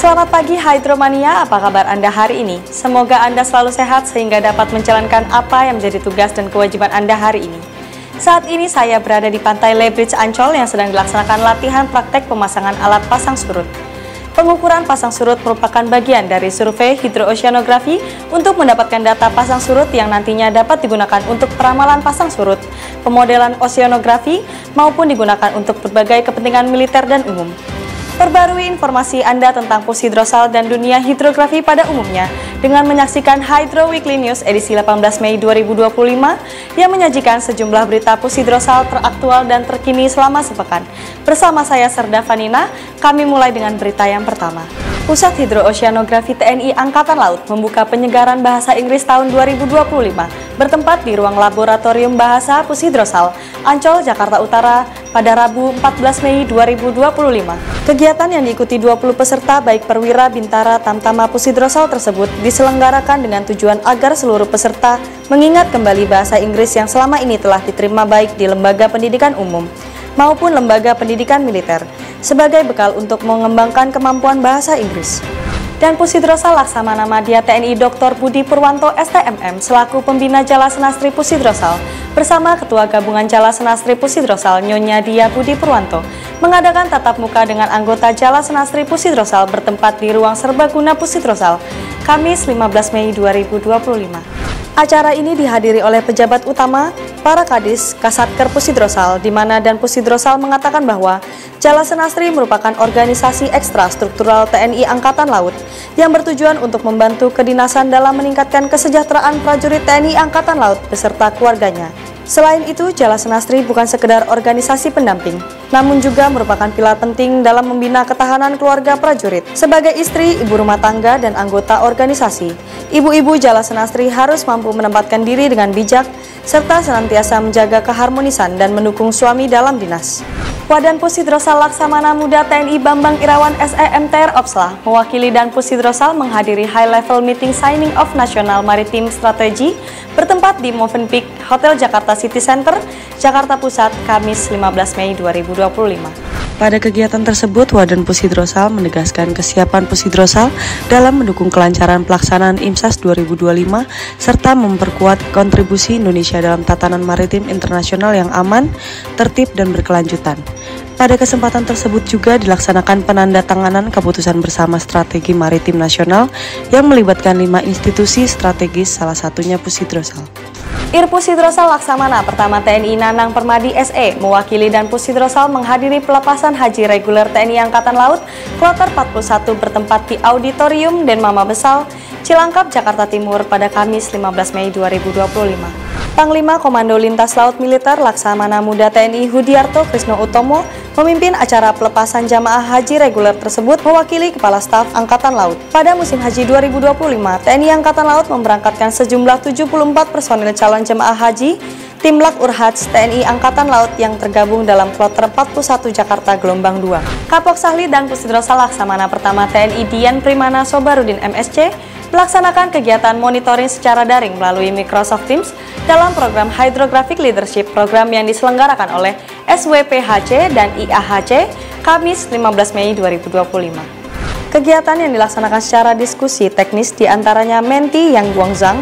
Selamat pagi Hydromania, apa kabar Anda hari ini? Semoga Anda selalu sehat sehingga dapat menjalankan apa yang menjadi tugas dan kewajiban Anda hari ini. Saat ini saya berada di Pantai Lebridge Ancol yang sedang dilaksanakan latihan praktek pemasangan alat pasang surut. Pengukuran pasang surut merupakan bagian dari survei hidrooceanografi untuk mendapatkan data pasang surut yang nantinya dapat digunakan untuk peramalan pasang surut, pemodelan oceanografi, maupun digunakan untuk berbagai kepentingan militer dan umum. Perbarui informasi Anda tentang pushidrosal dan dunia hidrografi pada umumnya dengan menyaksikan Hydro Weekly News edisi 18 Mei 2025 yang menyajikan sejumlah berita pushidrosal teraktual dan terkini selama sepekan. Bersama saya Serda Vanina, kami mulai dengan berita yang pertama. Pusat Hidrooceanografi TNI Angkatan Laut membuka penyegaran bahasa Inggris tahun 2025 bertempat di ruang laboratorium bahasa pushidrosal Ancol, Jakarta Utara pada Rabu 14 Mei 2025. Kegiatan yang diikuti 20 peserta baik perwira, bintara, tamtama pushidrosal tersebut diselenggarakan dengan tujuan agar seluruh peserta mengingat kembali bahasa Inggris yang selama ini telah diterima baik di lembaga pendidikan umum maupun lembaga pendidikan militer sebagai bekal untuk mengembangkan kemampuan bahasa Inggris. Dan Pushidrosal Laksamana Madya TNI Dr. Budi Purwanto STMM selaku pembina Jala Senastri Pushidrosal bersama Ketua Gabungan Jala Senastri Pushidrosal Nyonya Dia Budi Purwanto mengadakan tatap muka dengan anggota Jala Senastri Pushidrosal bertempat di ruang serbaguna Pushidrosal Kamis 15 Mei 2025. Acara ini dihadiri oleh pejabat utama, para kadis, Kasatker Pushidrosal, di mana Dan Pushidrosal mengatakan bahwa Jala Senastri merupakan organisasi ekstra struktural TNI Angkatan Laut yang bertujuan untuk membantu kedinasan dalam meningkatkan kesejahteraan prajurit TNI Angkatan Laut beserta keluarganya. Selain itu, Jala Senastri bukan sekedar organisasi pendamping, namun juga merupakan pilar penting dalam membina ketahanan keluarga prajurit. Sebagai istri, ibu rumah tangga, dan anggota organisasi, ibu-ibu Jala Senastri harus mampu menempatkan diri dengan bijak, serta senantiasa menjaga keharmonisan dan mendukung suami dalam dinas. Wadan Pushidrosal Laksamana Muda TNI Bambang Irawan SEMTR Opsla mewakili Dan Pushidrosal menghadiri High Level Meeting Signing of National Maritime Strategy bertempat di Movenpick Hotel Jakarta City Center, Jakarta Pusat, Kamis 15 Mei 2025. Pada kegiatan tersebut, Wadan Pushidrosal menegaskan kesiapan Pushidrosal dalam mendukung kelancaran pelaksanaan IMSAS 2025 serta memperkuat kontribusi Indonesia dalam tatanan maritim internasional yang aman, tertib, dan berkelanjutan. Pada kesempatan tersebut juga dilaksanakan penandatanganan keputusan bersama strategi maritim nasional yang melibatkan 5 institusi strategis, salah satunya Pushidrosal. Pushidrosal Laksamana Pertama TNI Nanang Permadi SE mewakili Dan Pushidrosal menghadiri pelepasan haji reguler TNI Angkatan Laut Kloter 41 bertempat di Auditorium Den Mama Besal, Cilangkap, Jakarta Timur pada Kamis 15 Mei 2025. Panglima Komando Lintas Laut Militer Laksamana Muda TNI Hudiarto Krisno Utomo memimpin acara pelepasan jamaah haji reguler tersebut mewakili Kepala Staf Angkatan Laut. Pada musim haji 2025, TNI Angkatan Laut memberangkatkan sejumlah 74 personil calon jemaah haji Timlak Urhaj TNI Angkatan Laut yang tergabung dalam Kloter 41 Jakarta Gelombang 2. Kapok Sahli Dan Pushidrosal Laksamana Pertama TNI Dian Primana Sobarudin MSC melaksanakan kegiatan monitoring secara daring melalui Microsoft Teams dalam program Hydrographic Leadership Program yang diselenggarakan oleh SWPHC dan IAHC Kamis 15 Mei 2025. Kegiatan yang dilaksanakan secara diskusi teknis diantaranya Menti Yang Guangzhang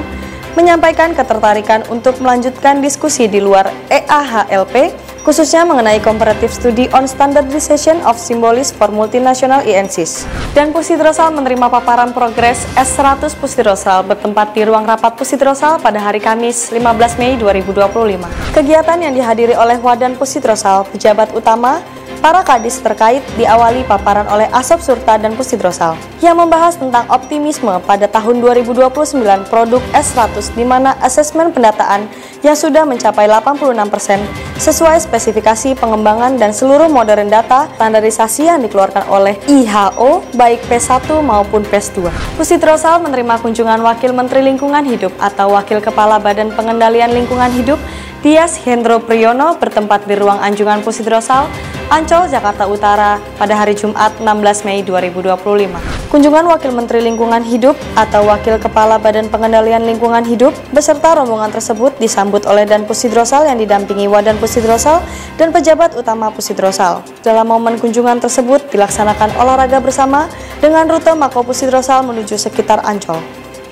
menyampaikan ketertarikan untuk melanjutkan diskusi di luar EAHLP khususnya mengenai Comparative Study on Standardization of Symbols for Multinational INCs. Dan Pushidrosal menerima paparan progres S100 Pushidrosal bertempat di ruang rapat Pushidrosal pada hari Kamis 15 Mei 2025. Kegiatan yang dihadiri oleh Wadan Pushidrosal, pejabat utama, para kadis terkait diawali paparan oleh Asop Surta dan Pushidrosal yang membahas tentang optimisme pada tahun 2029 produk S100 di mana asesmen pendataan yang sudah mencapai 86% sesuai spesifikasi pengembangan dan seluruh modern data standarisasi yang dikeluarkan oleh IHO baik P1 maupun P2. Pushidrosal menerima kunjungan Wakil Menteri Lingkungan Hidup atau Wakil Kepala Badan Pengendalian Lingkungan Hidup Dias Hendro Priyono bertempat di ruang anjungan Pushidrosal Ancol, Jakarta Utara pada hari Jumat 16 Mei 2025. Kunjungan Wakil Menteri Lingkungan Hidup atau Wakil Kepala Badan Pengendalian Lingkungan Hidup beserta rombongan tersebut disambut oleh Dan Pusidrosal yang didampingi Wadan Pusidrosal dan pejabat utama Pusidrosal. Dalam momen kunjungan tersebut dilaksanakan olahraga bersama dengan rute Mako Pusidrosal menuju sekitar Ancol.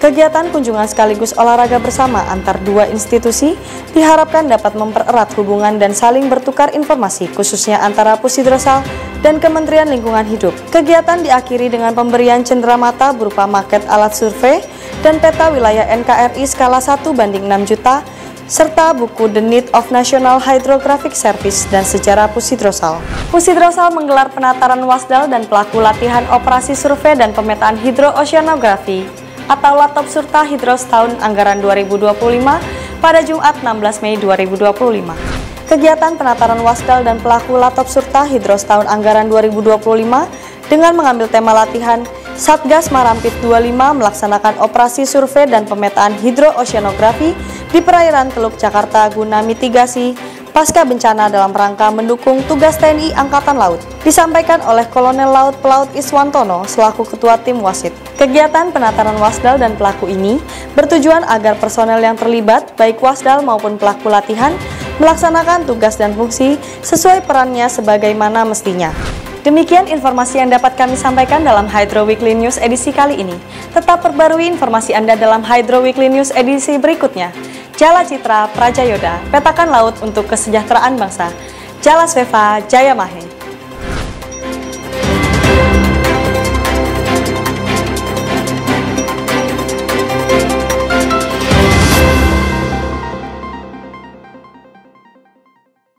Kegiatan kunjungan sekaligus olahraga bersama antar dua institusi diharapkan dapat mempererat hubungan dan saling bertukar informasi khususnya antara Pusidrosal dan Kementerian Lingkungan Hidup. Kegiatan diakhiri dengan pemberian cenderamata berupa maket alat survei dan peta wilayah NKRI skala 1:6 juta serta buku The Need of National Hydrographic Service dan Sejarah Pusidrosal. Pusidrosal menggelar penataran wasdal dan pelaku latihan operasi survei dan pemetaan hidrooceanografi atau Latop Surta Hidros tahun anggaran 2025 pada Jumat 16 Mei 2025. Kegiatan penataran wasdal dan pelaku Latop Surta Hidros tahun anggaran 2025 dengan mengambil tema latihan Satgas Marampit 25 melaksanakan operasi survei dan pemetaan hidrooceanografi di perairan Teluk Jakarta guna mitigasi pasca bencana dalam rangka mendukung tugas TNI Angkatan Laut, disampaikan oleh Kolonel Laut Pelaut Iswantono selaku Ketua Tim Wasit. Kegiatan penataran wasdal dan pelaku ini bertujuan agar personel yang terlibat, baik wasdal maupun pelaku latihan, melaksanakan tugas dan fungsi sesuai perannya sebagaimana mestinya. Demikian informasi yang dapat kami sampaikan dalam Hydro Weekly News edisi kali ini. Tetap perbarui informasi Anda dalam Hydro Weekly News edisi berikutnya. Jala Citra Prajayoda, petakan laut untuk kesejahteraan bangsa. Jala Sveva Jaya Mahe.